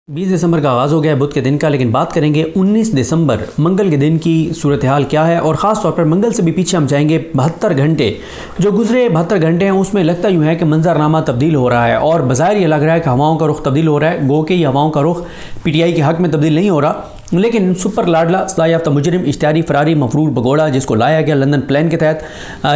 20 दिसंबर का आगाज़ हो गया है बुध के दिन का, लेकिन बात करेंगे 19 दिसंबर मंगल के दिन की सूरत हाल क्या है। और ख़ास तौर पर मंगल से भी पीछे हम जाएंगे। 72 घंटे जो गुजरे 72 घंटे हैं उसमें लगता यूँ है कि मंजरनामा तब्दील हो रहा है और बाज़ाहिर ये लग रहा है कि हवाओं का रुख तब्दील हो रहा है। गो के ये हवाओं का रुख PTI के हक़ में तब्दील नहीं हो रहा, लेकिन सुपर लाडला सदा याफ्ता मुजरिम इश्तिहारी फरारी मफरूर भगोड़ा जिसको लाया गया लंदन प्लान के तहत,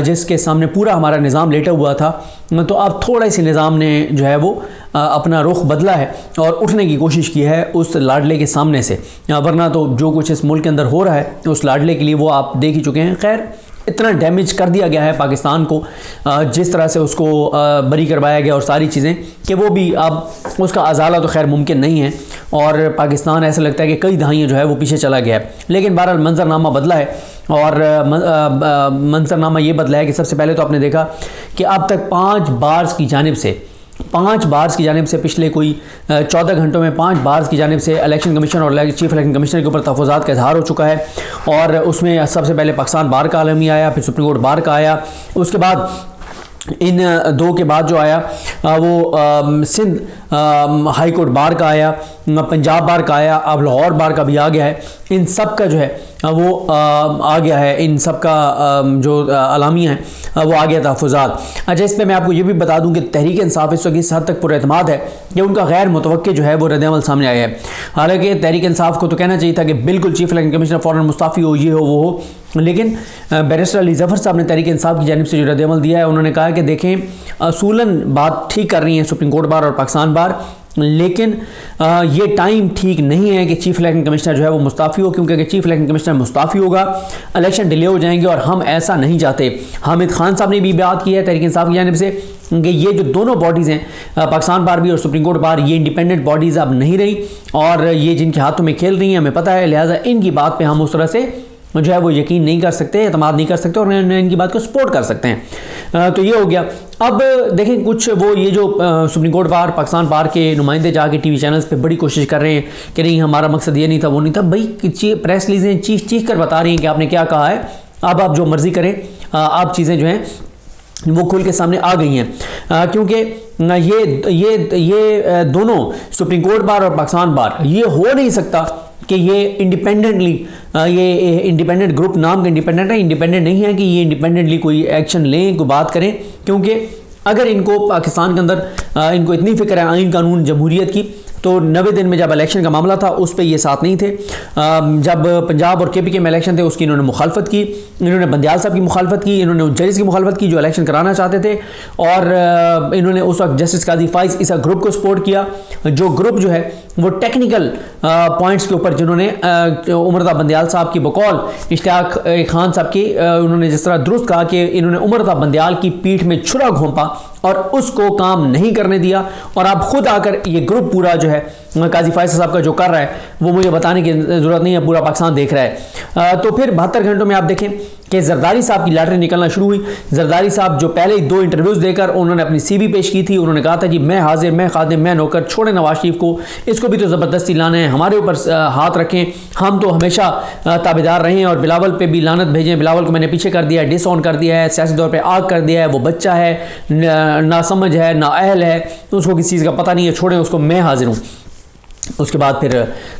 जिसके सामने पूरा हमारा निज़ाम लेटा हुआ था, तो अब थोड़ा सी निज़ाम ने जो है वो अपना रुख बदला है और उठने की कोशिश की है उस लाडले के सामने से। वरना तो जो कुछ इस मुल्क के अंदर हो रहा है उस लाडले के लिए वो आप देख ही चुके हैं। खैर, इतना डैमेज कर दिया गया है पाकिस्तान को, जिस तरह से उसको बरी करवाया गया और सारी चीज़ें, कि वो भी अब उसका अजाला तो खैर मुमकिन नहीं है और पाकिस्तान ऐसा लगता है कि कई दहाइयाँ जो है वो पीछे चला गया है। लेकिन बहरहाल मंजरनामा बदला है और मंजरनामा ये बदला है कि सबसे पहले तो आपने देखा कि अब तक 5 बार्स की जानिब से पिछले कोई 14 घंटों में 5 बार्स की जानिब से इलेक्शन कमीशन और चीफ इलेक्शन कमिश्नर के ऊपर तहफ़्फ़ुज़ात का इजहार हो चुका है। और उसमें सबसे पहले पाकिस्तान बार का आलमी आया, फिर सुप्रीम कोर्ट बार का आया, उसके बाद इन दो के बाद जो आया वो सिंध हाई कोर्ट बार का आया, पंजाब बार का आया, अब लाहौर बार का भी आ गया है। इन सब का जो है वो आ गया है, इन सब का जो अलामिया है वो आ गया तहफ़्फ़ुज़ात। अच्छा, इस पर मैं आपको ये भी बता दूं कि तहरीक इंसाफ इस वक्त इस हद तक पुरएतमाद है कि उनका गैर मुतवक्के जो है वो रद्द-ए-अमल सामने आया है। हालांकि तहरीक इंसाफ को तो कहना चाहिए था कि बिल्कुल चीफ इलेक्शन कमिश्नर फ़ौरन मुस्ताफ़ी हो, ये हो वो हो, लेकिन बैरिस्टर अली ज़फ़र साहब ने तहरीक इंसाफ की जानिब से जो रद्द-ए-अमल दिया है, उन्होंने कहा कि देखें असूलन बात ठीक कर रही है सुप्रीम कोर्ट बार और पाकिस्तान बार, लेकिन ये टाइम ठीक नहीं है कि चीफ इलेक्शन कमिश्नर जो है वो मुस्ताफ़ी हो, क्योंकि अगर चीफ इलेक्शन कमिश्नर मुस्ताफ़ी होगा इलेक्शन डिले हो जाएंगे और हम ऐसा नहीं चाहते। हामिद खान साहब ने भी बात की है तहरीक इंसाफ की जानिब से कि ये जो दोनों बॉडीज़ हैं, पाकिस्तान बार भी और सुप्रीम कोर्ट बार, ये इंडिपेंडेंट बॉडीज़ अब नहीं रही और ये जिनके हाथों में खेल रही हैं हमें पता है, लिहाजा इनकी बात पर हम उस तरह से जो है वो यकीन नहीं कर सकते, एतमाद नहीं कर सकते और इनकी बात को सपोर्ट कर सकते हैं। तो ये हो गया। अब देखें कुछ वो ये जो सुप्रीम कोर्ट बार पाकिस्तान बार के नुमाइंदे जाके टीवी चैनल्स पे बड़ी कोशिश कर रहे हैं कि नहीं हमारा मकसद ये नहीं था वो नहीं था। भाई प्रेस रिलीजें चीख कर बता रही हैं कि आपने क्या कहा है, अब आप जो मर्जी करें, आप चीज़ें जो हैं वो खुल के सामने आ गई हैं, क्योंकि ये दोनों सुप्रीम कोर्ट बार और पाकिस्तान बार, ये हो नहीं सकता कि ये इंडिपेंडेंटली, ये इंडिपेंडेंट ग्रुप नाम का इंडिपेंडेंट है, इंडिपेंडेंट नहीं है कि ये इंडिपेंडेंटली कोई एक्शन लें, कोई बात करें, क्योंकि अगर इनको पाकिस्तान के अंदर इनको इतनी फिक्र है आइन कानून जमहूरियत की, तो 90 दिन में जब इलेक्शन का मामला था उस पर ये साथ नहीं थे। जब पंजाब और KPK में इलेक्शन थे उसकी इन्होंने मुखालफत की, इन्होंने बंदियाल साहब की मुखालफत की, इन्होंने उन जजेस की मुखालफत की जो इलेक्शन कराना चाहते थे, और इन्होंने उस वक्त जस्टिस काजी फाइज इस ग्रुप को सपोर्ट किया, जो ग्रुप जो है वो टेक्निकल पॉइंट्स के ऊपर जिन्होंने उमरदा बंदियाल साहब की बकौल इश्तियाक खान साहब की, उन्होंने जिस तरह दुरुस्त कहा कि इन्होंने उमरदा बंदियाल की पीठ में छुरा घोंपा और उसको काम नहीं करने दिया, और अब खुद आकर ये ग्रुप पूरा जो है काजी फाइज साहब का जो कर रहा है वो मुझे बताने की ज़रूरत नहीं है, पूरा पाकिस्तान देख रहा है। तो फिर 72 घंटों में आप देखें कि जरदारी साहब की लॉटरी निकलना शुरू हुई। जरदारी साहब जो पहले ही 2 इंटरव्यूज़ देकर उन्होंने अपनी CV पेश की थी, उन्होंने कहा था जी मैं हाजिर, मैं खादिम, मैं नौकर, छोड़े नवाज शरीफ को, इसको भी तो ज़बरदस्ती लाना है, हमारे ऊपर हाथ रखें, हम तो हमेशा ताबेदार रहे हैं, और बिलावल पे भी लानत भेजें, बिलावल को मैंने पीछे कर दिया है, डिसऑन कर दिया है, सियासी तौर पर आग कर दिया है, वो बच्चा है, ना समझ है, ना अहल है, उसको किसी चीज़ का पता नहीं है, छोड़ें उसको, मैं हाजिर हूँ। उसके बाद फिर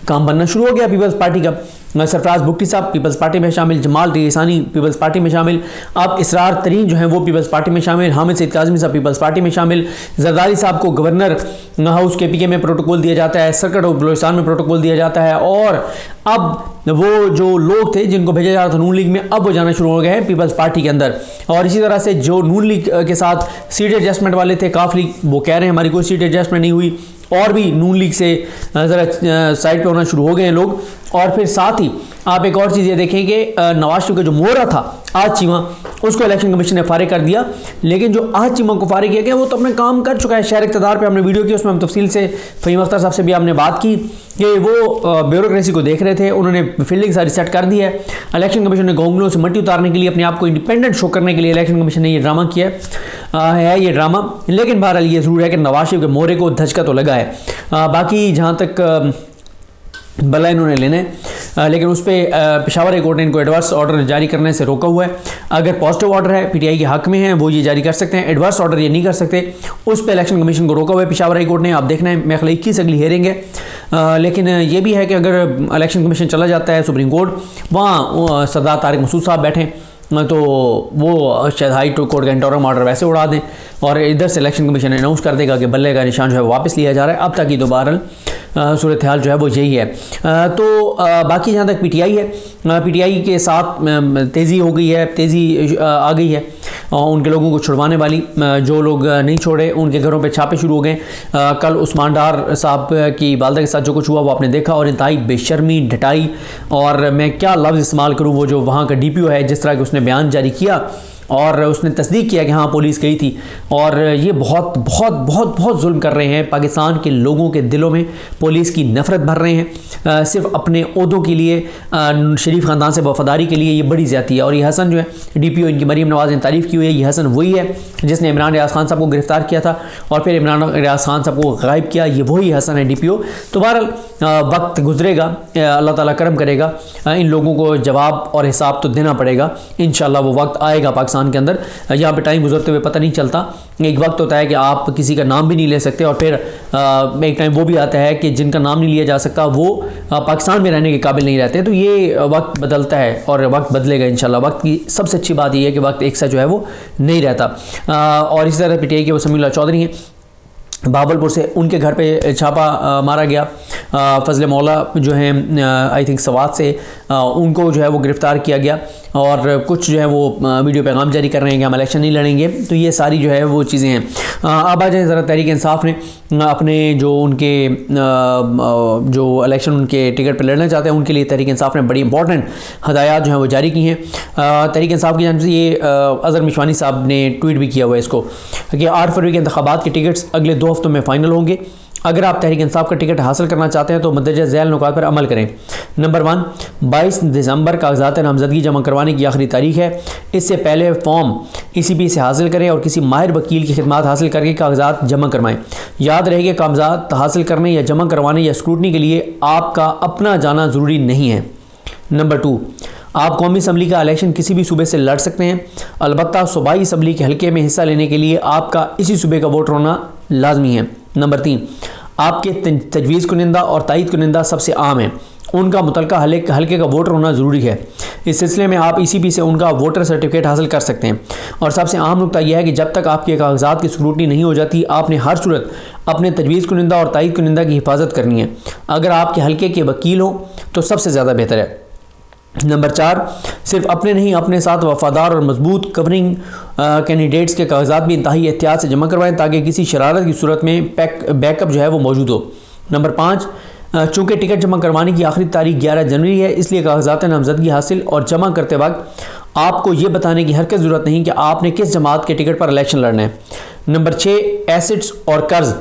काम बनना शुरू हो गया पीपल्स पार्टी का। सरफराज बुगटी साहब पीपल्स पार्टी में शामिल, जमाल रिसानी पीपल्स पार्टी में शामिल, अब इसरार तरीन जो है वो पीपल्स पार्टी में शामिल, हामिद सईद काज़मी साहब पीपल्स पार्टी में शामिल, जरदारी साहब को गवर्नर हाउस KPK में प्रोटोकॉल दिया जाता है, सर्किट ऑफ बलूचिस्तान में प्रोटोकॉल दिया जाता है, और अब वो जो लोग थे जिनको भेजा जा रहा था नून लीग में, अब वो जाना शुरू हो गए हैं पीपल्स पार्टी के अंदर। और इसी तरह से जो नून लीग के साथ सीट एडजस्टमेंट वाले थे काफ लीग, वो कह रहे हैं हमारी कोई सीट एडजस्टमेंट नहीं हुई, और भी नून लीग से ज़रा साइड पे होना शुरू हो गए हैं लोग। और फिर साथ ही आप एक और चीज़ ये देखें कि नवाज शरीफ का जो मोहरा था आज चीमा, उसको इलेक्शन कमीशन ने फारिग कर दिया, लेकिन जो आज चीमा को फारिग किया गया वो तो अपने काम कर चुका है। शहर इक़्तिदार पे हमने वीडियो की, उसमें हम तफसील से फ़हीम अख्तर साहब से भी हमने बात की कि वो ब्यूरोक्रेसी को देख रहे थे, उन्होंने फील्डिंग सारी सेट कर दी है। इलेक्शन कमीशन ने गोंगलों से मट्टी उतारने के लिए, अपने आप को इंडिपेंडेंट शो करने के लिए इलेक्शन कमीशन ने ये ड्रामा किया है ये ड्रामा। लेकिन बहरहाल ये ज़रूर है कि नवाज शरीफ के मोहरे को धचका तो लगा है। बाकी जहाँ तक भला इन्होंने लेने, लेकिन उस पर पेशावर हाई कोर्ट ने इनको एडवर्स ऑर्डर जारी करने से रोका हुआ है। अगर पॉजिटिव ऑर्डर है PTI के हक में है वो ये जारी कर सकते हैं, एडवर्स ऑर्डर ये नहीं कर सकते। उस पर इलेक्शन कमीशन को रोका हुआ है पेशावर हाई कोर्ट ने। आप देखना है मेरे ख्याल 21 अगली हेयरिंग है, लेकिन ये भी है कि अगर इलेक्शन कमीशन चला जाता है सुप्रीम कोर्ट, वहाँ सरदार तारिक मसूद साहब बैठें तो वो शायद हाई कोर्ट का इंटरिम ऑर्डर वैसे उड़ा दें और इधर से इलेक्शन कमीशन अनाउंस कर देगा कि बल्ले का निशान जो है वापस लिया जा रहा है। अब तक की दोबारा सूरत हाल जो है वो यही है। तो बाकी जहाँ तक पीटीआई है, पीटीआई के साथ तेज़ी हो गई है, तेज़ी आ गई है उनके लोगों को छुड़वाने वाली। जो लोग नहीं छोड़े उनके घरों पे छापे शुरू हो गए। कल उस्मान डार साहब की वालदा के साथ जो कुछ हुआ वो आपने देखा, और इंतहाई बेशर्मी, ढटाई, और मैं क्या लफ्ज़ इस्तेमाल करूँ, वो जो वहाँ का डीपीओ है जिस तरह कि उसने बयान जारी किया और उसने तस्दीक किया कि हाँ पुलिस गई थी, और ये बहुत बहुत बहुत बहुत जुल्म कर रहे हैं। पाकिस्तान के लोगों के दिलों में पुलिस की नफ़रत भर रहे हैं सिर्फ अपने ओहदों के लिए, शरीफ ख़ानदान से वफादारी के लिए। ये बड़ी ज़्यादती है। और ये हसन जो है डीपीओ इनकी मरीम नवाज़ ने तारीफ़ की हुई है, ये हसन वही है जिसने इमरान रियाज खान साहब को गिरफ़्तार किया था और फिर इमरान रियाज खान साहब को गायब किया, ये वही हसन है डीपीओ। तो बहरहाल वक्त गुजरेगा, अल्लाह ताला करम करेगा, इन लोगों को जवाब और हिसाब तो देना पड़ेगा। इंशाअल्लाह वो वक्त आएगा पाकिस्तान के अंदर। यहाँ पे टाइम गुजरते हुए पता नहीं चलता। एक वक्त होता है कि आप किसी का नाम भी नहीं ले सकते, और फिर एक टाइम वो भी आता है कि जिनका नाम नहीं लिया जा सकता वो पाकिस्तान में रहने के काबिल नहीं रहते। तो ये वक्त बदलता है और वक्त बदलेगा इंशाल्लाह। वक्त की सबसे अच्छी बात यह है कि वक्त एक सा जो है वो नहीं रहता। और इसी तरह पीटीआई के वो समीउल्लाह चौधरी हैं बावलपुर से, उनके घर पे छापा मारा गया। फजल मौला जो हैं आई थिंक सवात से, उनको जो है वो गिरफ़्तार किया गया, और कुछ जो है वो वीडियो पैगाम जारी कर रहे हैं कि हम इलेक्शन नहीं लड़ेंगे। तो ये सारी जो है वो चीज़ें हैं। अब आ जाए ज़रा तहरीक इंसाफ ने अपने जो उनके जो इलेक्शन उनके टिकट पर लड़ना चाहते हैं उनके लिए तहरीक इंसाफ ने बड़ी इंपॉर्टेंट हदायत जो हैं वो जारी की हैं। तहरीक इंसाफ की जानिब से ये अज़हर मिशवानी साहब ने ट्वीट भी किया हुआ है इसको कि 8 फरवरी के इंतखाबात के टिकट्स अगले 2 हफ्तों में फ़ाइनल होंगे। अगर आप तहरीक इंसाफ का टिकट हासिल करना चाहते हैं तो मदरजा झैल नुकात पर अमल करें। नंबर 1, 22 दिसंबर कागजात नामजदगी जमा करवाने की आखिरी तारीख है। इससे पहले फॉर्म ECP से हासिल करें और किसी माहिर वकील की खिदमात हासिल करके कागजात जमा करवाएं। याद रहे कि कागजात हासिल करने या जमा करवाने या स्क्रूटनी के लिए आपका अपना जाना ज़रूरी नहीं है। नंबर 2, आप कौमी असम्बली का इलेक्शन किसी भी सूबे से लड़ सकते हैं, अलबत्ता सूबाई असम्बली के हल्के में हिस्सा लेने के लिए आपका इसी सूबे का वोटर होना लाजमी है। नंबर 3, आपके तजवीज़ कुनिंदा और तायद कुनिंदा सबसे आम है, उनका मुतलका हल्के का वोटर होना ज़रूरी है। इस सिलसिले में आप ECP से उनका वोटर सर्टिफिकेट हासिल कर सकते हैं। और सबसे अहम नुकता यह है कि जब तक आपके कागजात की स्क्रूटनी नहीं हो जाती, आपने हर सूरत अपने तजवीज़ कुनिंदा और तायद कुनिंदा की हिफाजत करनी है। अगर आपके हल्के के वकील हो तो सबसे ज़्यादा बेहतर है। नंबर 4, सिर्फ अपने नहीं अपने साथ वफादार और मजबूत कवरिंग कैंडिडेट्स के कागजात भी इंतहाई एहतियात से जमा करवाएं ताकि किसी शरारत की सूरत में बैकअप जो है वो मौजूद हो। नंबर 5, चूँकि टिकट जमा करवाने की आखिरी तारीख 11 जनवरी है, इसलिए कागजात नामजदगी हासिल और जमा करते वक्त आपको ये बताने की हरकत ज़रूरत नहीं कि आपने किस जमात के टिकट पर इलेक्शन लड़ना है। नंबर 6, एसेट्स और कर्ज,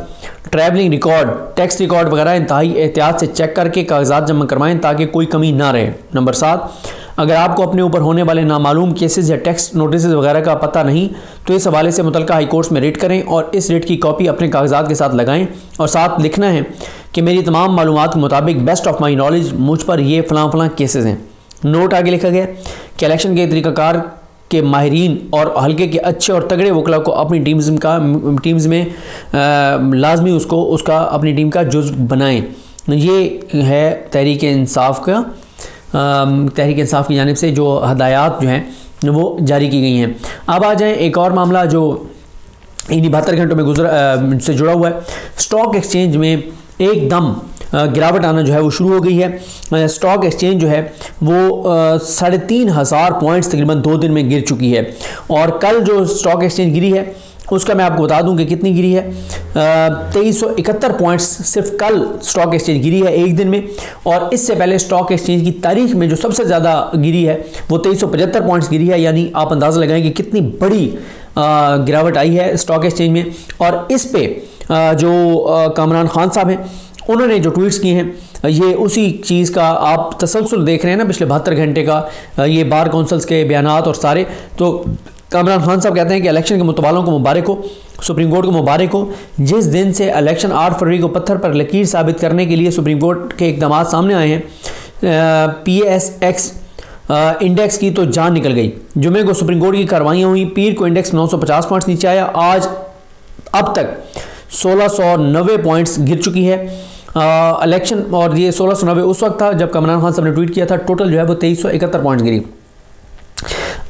ट्रैवलिंग रिकॉर्ड, टैक्स रिकॉर्ड वगैरह इंतहाई एहतियात से चेक करके कागजात जमा करवाएं ताकि कोई कमी ना रहे। नंबर 7, अगर आपको अपने ऊपर होने वाले नामालूम केसेस या टैक्स नोटिस वगैरह का पता नहीं तो इस हवाले से मुतलका हाई कोर्ट्स में रिट करें और इस रिट की कॉपी अपने कागजात के साथ लगाएं और साथ लिखना है कि मेरी तमाम मालूमात के मुताबिक बेस्ट ऑफ माई नॉलेज मुझ पर ये फ़लाँ केसेस हैं। नोट आगे लिखा गया कि इलेक्शन के तरीक़ाकार के माहिरीन और हल्के के अच्छे और तगड़े वकला को अपनी टीम्स में लाजमी उसका अपनी टीम का जुज़ बनाएं। ये है तहरीक इंसाफ का, तहरीक इंसाफ की जानिब से जो हदायत जो हैं वो जारी की गई हैं। अब आ जाएं एक और मामला जो इन्हीं 72 घंटों में से जुड़ा हुआ है। स्टॉक एक्सचेंज में एकदम गिरावट आना जो है वो शुरू हो गई है। स्टॉक एक्सचेंज जो है वो 3,500 पॉइंट्स तकरीबन 2 दिन में गिर चुकी है। और कल जो स्टॉक एक्सचेंज गिरी है उसका मैं आपको बता दूं कि कितनी गिरी है। 2371 पॉइंट्स सिर्फ कल स्टॉक एक्सचेंज गिरी है एक दिन में, और इससे पहले स्टॉक एक्सचेंज की तारीख में जो सबसे ज़्यादा गिरी है वो 2375 पॉइंट्स गिरी है। यानी आप अंदाज़ा लगाएं कि कितनी बड़ी गिरावट आई है स्टॉक एक्सचेंज में। और इस पे जो कामरान खान साहब हैं उन्होंने जो ट्वीट्स किए हैं ये उसी चीज़ का आप तसलसल देख रहे हैं ना पिछले 72 घंटे का, ये बार काउंसिल्स के बयानात और सारे। तो कामरान खान साहब कहते हैं कि इलेक्शन के मुतवालों को मुबारक हो, सुप्रीम कोर्ट को मुबारक हो। जिस दिन से इलेक्शन 8 फरवरी को पत्थर पर लकीर साबित करने के लिए सुप्रीम कोर्ट के इक़दाम सामने आए हैं, PSX इंडेक्स की तो जान निकल गई। जुमे को सुप्रीम कोर्ट की कार्रवाइयाँ हुई, पीर को इंडेक्स 950 पॉइंट्स नीचे आया। आज अब तक 1690 पॉइंट्स गिर चुकी है। इलेक्शन, और ये 1690 उस वक्त था जब इमरान खान साहब ने ट्वीट किया था। टोटल जो है वो 2371 पॉइंट्स गिरी।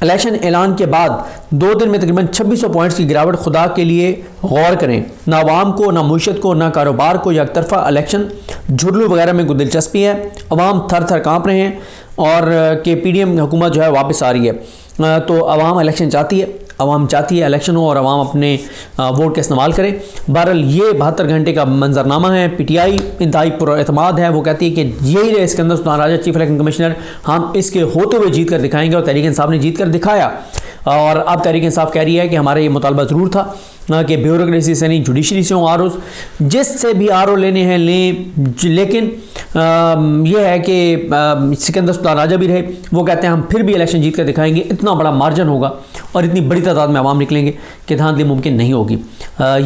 इलेक्शन ऐलान के बाद 2 दिन में तकरीबन 2600 पॉइंट्स की गिरावट। खुदा के लिए गौर करें, ना अवाम को, ना मुईशत को, ना कारोबार को एक तरफा इलेक्शन झुरलू वगैरह में कोई दिलचस्पी है। अवाम थर थर काँप रहे हैं और कि पीडीएम हुकूमत जो है वापस आ रही है। तो अवाम इलेक्शन चाहती है, अवाम चाहती है इलेक्शन हो और अवाम अपने वोट का इस्तेमाल करे। बहरहाल ये 72 घंटे का मंजरनामा है। पीटीआई इंतहाई पुरएतमाद है, वो कहती है कि यही रहे Sikandar Sultan Raja chief election commissioner, हम इसके होते हुए जीत कर दिखाएंगे। और तहरीक इंसाफ ने जीत कर दिखाया। और अब तहरीक इंसाफ कह रही है कि हमारा ये मुतालबा ज़रूर था कि ब्यूरोक्रेसी से नहीं, जुडिशरी से हों आर जिससे भी आर लेने हैं लें, लेकिन यह है कि सिकंदर सुल्तान राजा भी रहे, वो कहते हैं हम फिर भी इलेक्शन जीत कर दिखाएंगे। इतना बड़ा मार्जिन होगा और इतनी बड़ी तादाद में आवाम निकलेंगे कि धांधली मुमकिन नहीं होगी।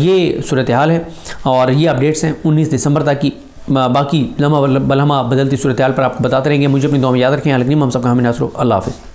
ये सूरत हाल है और ये अपडेट्स हैं 19 दिसंबर तक की। बाकी लम्हा बलहमा बदलती सूरत हाल पर आपको बताते रहेंगे। मुझे अपनी दुआ में याद रखें। हम सबका हामी नासरो। अल्लाह हाफ़िज़।